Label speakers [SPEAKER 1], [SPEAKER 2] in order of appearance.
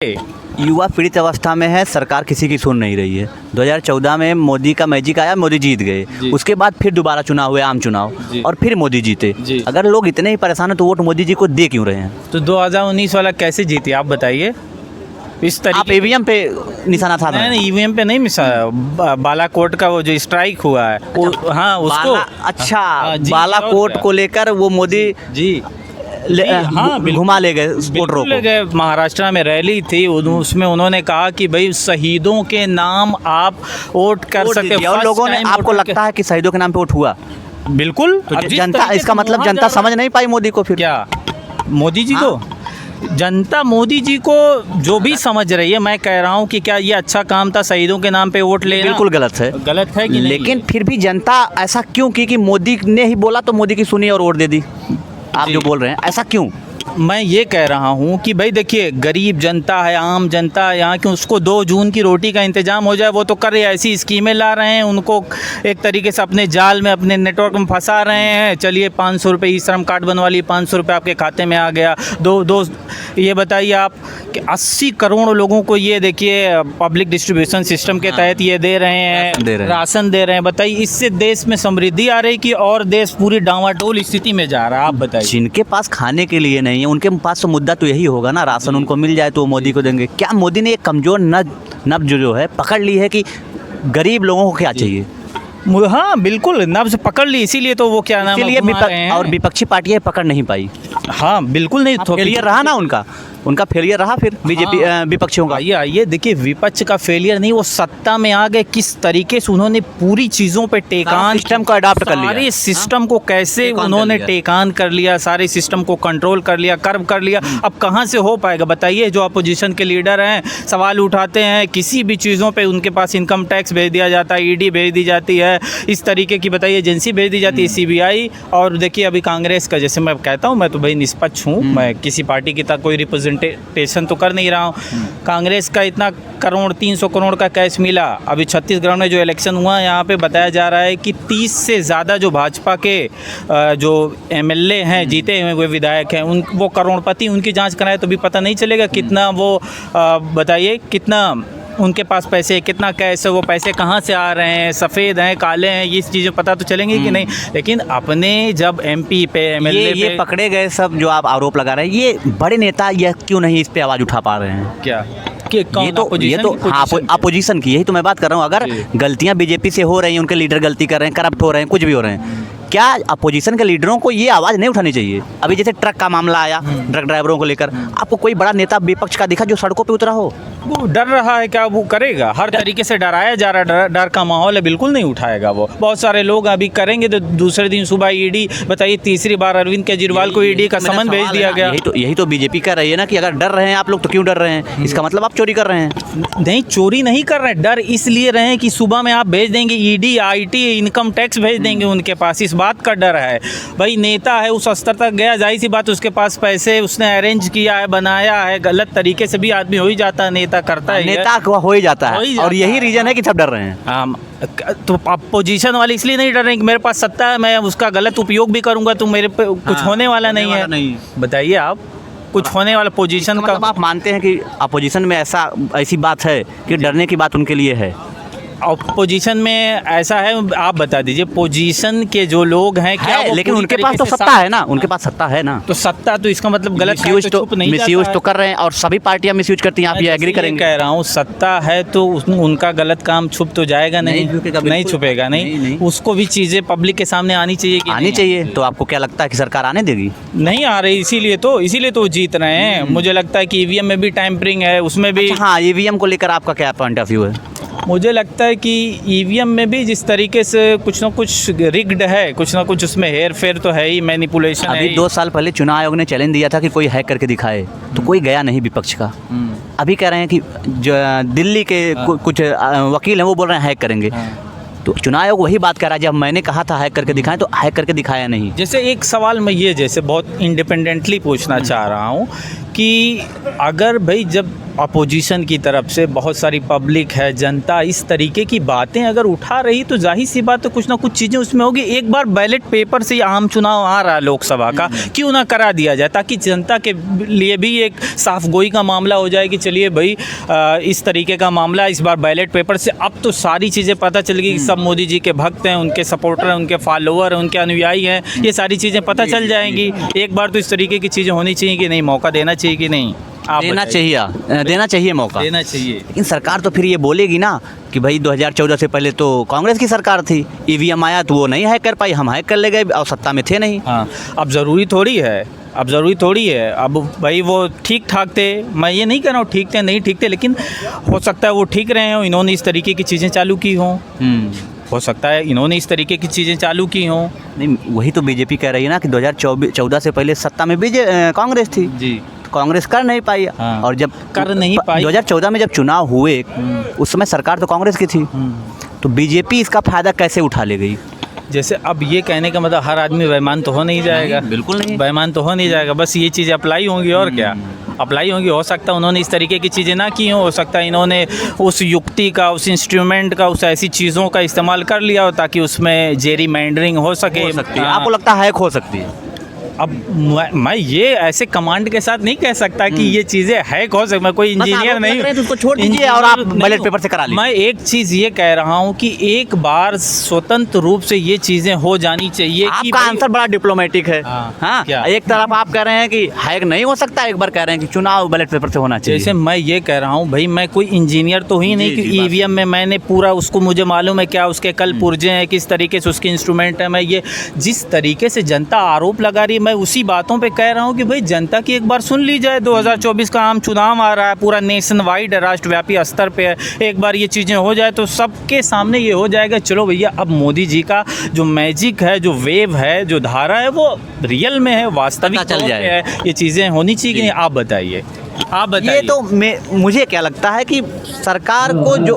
[SPEAKER 1] युवा पीड़ित अवस्था में है, सरकार किसी की सुन नहीं रही है। 2014 में मोदी का मैजिक आया, मोदी जीत गए। उसके बाद फिर दोबारा चुनाव हुए, आम चुनाव, और फिर मोदी जीते। अगर लोग इतने ही परेशान हैं तो वोट मोदी जी को दे क्यों रहे हैं?
[SPEAKER 2] तो 2019 वाला कैसे जीते आप बताइए? इस तरीके
[SPEAKER 1] आप ईवीएम पे निशाना था?
[SPEAKER 2] नहीं, ईवीएम पे नहीं मिसा, बालाकोट का वो जो स्ट्राइक हुआ है हाँ उसको
[SPEAKER 1] अच्छा बालाकोट को लेकर वो मोदी
[SPEAKER 2] जी
[SPEAKER 1] घुमा ले गए वोटरों
[SPEAKER 2] ले गए। महाराष्ट्र में रैली थी, उसमें उन्होंने कहा कि भाई शहीदों के नाम आप वोट कर सकते हो।
[SPEAKER 1] और लोगों ने, आपको लगता है कि शहीदों के नाम पे वोट हुआ?
[SPEAKER 2] बिल्कुल।
[SPEAKER 1] तो जनता, इसका मतलब जनता समझ नहीं पाई मोदी को? फिर
[SPEAKER 2] क्या मोदी जी को जनता मोदी जी को जो भी समझ रही है, मैं कह रहा हूँ कि क्या ये अच्छा काम था शहीदों के नाम पे वोट लेना?
[SPEAKER 1] बिल्कुल गलत है।
[SPEAKER 2] गलत है कि नहीं?
[SPEAKER 1] लेकिन फिर भी जनता ऐसा क्यों की कि मोदी ने ही बोला तो मोदी की सुनी और वोट दे दी? आप जो बोल रहे हैं ऐसा क्यों?
[SPEAKER 2] मैं ये कह रहा हूँ कि भाई देखिए, गरीब जनता है, आम जनता है यहाँ की, उसको 2 जून की रोटी का इंतजाम हो जाए वो तो कर रहे हैं। ऐसी स्कीमें ला रहे हैं, उनको एक तरीके से अपने जाल में, अपने नेटवर्क में फंसा रहे हैं। चलिए 500 रुपये ई श्रम कार्ड बनवा लिए, 500 रुपये आपके खाते में आ गया। दो ये बताइए आप कि 80 करोड़ लोगों को ये देखिए पब्लिक डिस्ट्रीब्यूशन सिस्टम के तहत ये दे रहे हैं, राशन दे रहे हैं। बताइए इससे देश में समृद्धि आ रही कि और देश पूरी डांवाडोल स्थिति में जा रहा है? आप बताइए।
[SPEAKER 1] जिनके पास खाने के लिए नहीं है उनके पास तो मुद्दा तो यही होगा ना, राशन उनको मिल जाए तो वो मोदी को देंगे। क्या मोदी ने एक कमजोर नब्ज जो है पकड़ ली है कि गरीब लोगों को क्या चाहिए?
[SPEAKER 2] हाँ बिल्कुल, नब्ज पकड़ ली, इसीलिए तो वो क्या नाम है
[SPEAKER 1] और विपक्षी पार्टियां पकड़ नहीं पाई।
[SPEAKER 2] हाँ बिल्कुल नहीं,
[SPEAKER 1] फेलियर रहा ना उनका फेलियर रहा फिर बीजेपी विपक्षियों का।
[SPEAKER 2] ये देखिए, विपक्ष का फेलियर नहीं, वो सत्ता में आ गए किस तरीके से उन्होंने पूरी चीज़ों पे टेकान,
[SPEAKER 1] सिस्टम को अडॉप्ट कर लिया,
[SPEAKER 2] सारे सिस्टम को कैसे उन्होंने टेकान कर लिया, सारे सिस्टम को कंट्रोल कर लिया, कर्व कर लिया। अब कहाँ से हो पाएगा बताइए? जो अपोजिशन के लीडर हैं सवाल उठाते हैं किसी भी चीज़ों पर, उनके पास इनकम टैक्स भेज दिया जाता है, ईडी भेज दी जाती है, इस तरीके की बताइए एजेंसी भेज दी जाती है, सीबीआई। और देखिए अभी कांग्रेस का, जैसे मैं कहता हूँ, मैं तो भाई निष्पक्ष हूँ, मैं किसी पार्टी की तक कोई रिप्रेजेंटेशन तो कर नहीं रहा हूँ। कांग्रेस का इतना करोड़ 300 करोड़ का कैश मिला। अभी छत्तीसगढ़ में जो इलेक्शन हुआ यहाँ पे बताया जा रहा है कि 30 से ज़्यादा जो भाजपा के जो एमएलए हैं, जीते हुए विधायक हैं, वो करोड़पति, उनकी जांच कराए तो भी पता नहीं चलेगा कितना वो बताइए कितना उनके पास पैसे, कितना कैश है, वो पैसे कहाँ से आ रहे हैं, सफ़ेद हैं, काले हैं, ये चीज़ें पता तो चलेंगी कि नहीं। लेकिन अपने जब एमपी पे, एमएलए
[SPEAKER 1] ये पकड़े गए सब जो आप आरोप लगा रहे हैं, ये बड़े नेता ये क्यों नहीं इस पे आवाज़ उठा पा रहे हैं?
[SPEAKER 2] क्या
[SPEAKER 1] ये तो अपोजिशन की, यही तो मैं बात कर रहा हूँ। अगर गलतियाँ बीजेपी से हो रही हैं, उनके लीडर गलती कर रहे हैं, करप्ट हो रहे हैं, कुछ भी हो रहे हैं, क्या अपोजिशन के लीडरों को ये आवाज़ नहीं उठानी चाहिए? अभी जैसे ट्रक का मामला आया, ट्रक ड्राइवरों को लेकर, आपको कोई बड़ा नेता विपक्ष का दिखा जो सड़कों पे उतरा हो?
[SPEAKER 2] वो डर रहा है, क्या वो करेगा? हर तरीके से डराया जा रहा है, डर का माहौल है, बिल्कुल नहीं उठाएगा वो। बहुत सारे लोग अभी करेंगे तो दूसरे दिन सुबह ईडी, बताइए तीसरी बार अरविंद केजरीवाल को ईडी का समन भेज दिया गया।
[SPEAKER 1] यही तो बीजेपी कर रही है ना कि अगर डर रहे हैं आप लोग तो क्यों डर रहे हैं? इसका मतलब आप चोरी कर रहे हैं।
[SPEAKER 2] नहीं, चोरी नहीं कर रहे हैं, डर इसलिए रहे हैं कि सुबह में आप भेज देंगे ईडी, आईटी, इनकम टैक्स भेज देंगे उनके पास, इस बात का डर है। भाई नेता है, उस स्तर तक गया, जाहिर सी बात उसके पास पैसे, उसने अरेंज किया है, बनाया है। गलत तरीके से भी आदमी हो ही जाता है, नेता करता है, नेता
[SPEAKER 1] हो ही जाता है। और यही रीजन है कि सब डर रहे हैं।
[SPEAKER 2] तो अपोजिशन वाले इसलिए नहीं डर रहे कि मेरे पास सत्ता है, मैं उसका गलत उपयोग भी करूंगा तो मेरे पे कुछ होने वाला नहीं है। बताइए आप, कुछ होने वाला पोजीशन का?
[SPEAKER 1] आप मानते हैं कि अपोजिशन में ऐसी बात है कि डरने की बात उनके लिए है?
[SPEAKER 2] अपोजिशन में ऐसा है, आप बता दीजिए पोजीशन के जो लोग हैं क्या
[SPEAKER 1] है, लेकिन उनके पास तो सत्ता है ना, उनके पास सत्ता है ना।
[SPEAKER 2] तो सत्ता तो इसका मतलब गलत
[SPEAKER 1] मिसयूज तो कर रहे हैं, और सभी पार्टियां मिसयूज करती हैं, आप ये एग्री करेंगे?
[SPEAKER 2] कह रहा हूँ सत्ता है तो उनका गलत काम छुप तो जाएगा नहीं छुपेगा नहीं। उसको भी चीज़ें पब्लिक के सामने आनी चाहिए।
[SPEAKER 1] तो आपको क्या लगता है कि सरकार आने देगी?
[SPEAKER 2] नहीं आ रही, इसीलिए तो जीत रहे हैं। मुझे लगता है कि ईवीएम में भी टैंपरिंग है, उसमें भी।
[SPEAKER 1] हाँ, ईवीएम को लेकर आपका क्या पॉइंट ऑफ व्यू है?
[SPEAKER 2] मुझे लगता है कि ईवीएम में भी जिस तरीके से कुछ ना कुछ रिग्ड है, कुछ ना कुछ उसमें हेर फेर तो है ही, मैनिपुलेशन है।
[SPEAKER 1] अभी 2 साल पहले चुनाव आयोग ने चैलेंज दिया था कि कोई हैक करके दिखाए, तो कोई गया नहीं विपक्ष का। अभी कह रहे हैं कि जो दिल्ली के कुछ वकील हैं वो बोल रहे हैं हैक करेंगे। तो चुनाव आयोग वही बात कर रहा है, जब मैंने कहा था हैक करके दिखाएं तो हैक करके दिखाया नहीं।
[SPEAKER 2] जैसे एक सवाल मैं ये जैसे बहुत इंडिपेंडेंटली पूछना चाह रहा हूँ कि कि अगर भाई जब अपोजिशन की तरफ से बहुत सारी पब्लिक है, जनता इस तरीके की बातें अगर उठा रही तो जाहिर सी बात है कुछ ना कुछ चीज़ें उसमें होगी। एक बार बैलेट पेपर से आम चुनाव आ रहा है लोकसभा का, क्यों ना करा दिया जाए ताकि जनता के लिए भी एक साफ गोई का मामला हो जाए कि चलिए भाई इस तरीके का मामला इस बार बैलेट पेपर से। अब तो सारी चीज़ें पता चल गई कि सब मोदी जी के भक्त हैं, उनके सपोर्टर हैं, उनके फॉलोअर हैं, उनके अनुयायी हैं, ये सारी चीज़ें पता चल जाएंगी। एक बार तो इस तरीके की चीज़ें होनी चाहिए कि नहीं, मौका देना चाहिए कि नहीं? आप
[SPEAKER 1] देना
[SPEAKER 2] बताइए।
[SPEAKER 1] चाहिए, देना चाहिए मौका,
[SPEAKER 2] देना चाहिए।
[SPEAKER 1] लेकिन सरकार तो फिर ये बोलेगी ना कि भाई 2014 से पहले तो कांग्रेस की सरकार थी, ईवीएम आया तो वो नहीं हैक कर पाई, हम हैक कर ले गए और सत्ता में थे नहीं।
[SPEAKER 2] हाँ, अब ज़रूरी थोड़ी है, अब भाई वो ठीक ठाक थे, मैं ये नहीं कह रहा हूँ ठीक थे नहीं ठीक थे, लेकिन हो सकता है वो ठीक रहे हों, इन्होंने इस तरीके की चीज़ें चालू की हों, हो सकता है इन्होंने इस तरीके की चीज़ें चालू की हों।
[SPEAKER 1] नहीं, वही तो बीजेपी कह रही है ना कि 2014 से पहले सत्ता में कांग्रेस थी
[SPEAKER 2] जी,
[SPEAKER 1] कांग्रेस कर नहीं पाई।
[SPEAKER 2] हाँ।
[SPEAKER 1] और जब
[SPEAKER 2] कर नहीं पाई।
[SPEAKER 1] 2014 में जब चुनाव हुए उस समय सरकार तो कांग्रेस की थी, तो बीजेपी इसका फायदा कैसे उठा ले गई?
[SPEAKER 2] जैसे अब ये कहने का मतलब हर आदमी बेईमान तो हो नहीं जाएगा,
[SPEAKER 1] बिल्कुल नहीं।
[SPEAKER 2] बेईमान तो हो नहीं जाएगा, बस ये चीज़ें अप्लाई होंगी और क्या अप्लाई होंगी। हो सकता है उन्होंने इस तरीके की चीज़ें ना की हो सकता है इन्होंने उस युक्ति का, उस इंस्ट्रूमेंट का, उस ऐसी चीज़ों का इस्तेमाल कर लिया हो ताकि उसमें जेरी मैंडरिंग हो सके।
[SPEAKER 1] हो सकती है।
[SPEAKER 2] हाँ।
[SPEAKER 1] आपको लगता है हैक हो सकती है?
[SPEAKER 2] अब मैं ये ऐसे कमांड के साथ नहीं कह सकता कि ये चीज़ें हैक हो सकती, मैं कोई इंजीनियर नहीं हूँ,
[SPEAKER 1] तो उसको छोड़ दीजिए और आप बैलेट पेपर से करा लीजिए।
[SPEAKER 2] मैं एक चीज़ ये कह रहा हूँ कि एक बार स्वतंत्र रूप से ये चीज़ें हो जानी चाहिए। कि
[SPEAKER 1] आपका आंसर बड़ा डिप्लोमेटिक है।
[SPEAKER 2] हाँ, क्या?
[SPEAKER 1] एक तरफ आप कह रहे हैं कि हैक नहीं हो सकता, एक बार कह रहे हैं कि चुनाव बैलेट पेपर से होना चाहिए।
[SPEAKER 2] जैसे मैं ये कह रहा हूँ भाई, मैं कोई इंजीनियर तो ही नहीं कि ईवीएम में मैंने पूरा उसको मुझे मालूम है क्या उसके कल पुर्जे हैं, किस तरीके से उसके इंस्ट्रूमेंट है। मैं ये जिस तरीके से जनता आरोप लगा रही है, मैं उसी बातों पे कह रहा हूँ कि भाई जनता की एक बार सुन ली जाए। 2024 का आम चुनाव आ रहा है, पूरा नेशन वाइड है, राष्ट्रव्यापी स्तर पे है। एक बार ये चीज़ें हो जाए तो सबके सामने ये हो जाएगा, चलो भैया अब मोदी जी का जो मैजिक है, जो वेव है, जो धारा है, वो रियल में है, वास्तविक
[SPEAKER 1] चल
[SPEAKER 2] तौर पे
[SPEAKER 1] जाए।
[SPEAKER 2] है। ये चीज़ें होनी चाहिए कि नहीं? आप बताइए।
[SPEAKER 1] ये तो मुझे क्या लगता है कि सरकार को जो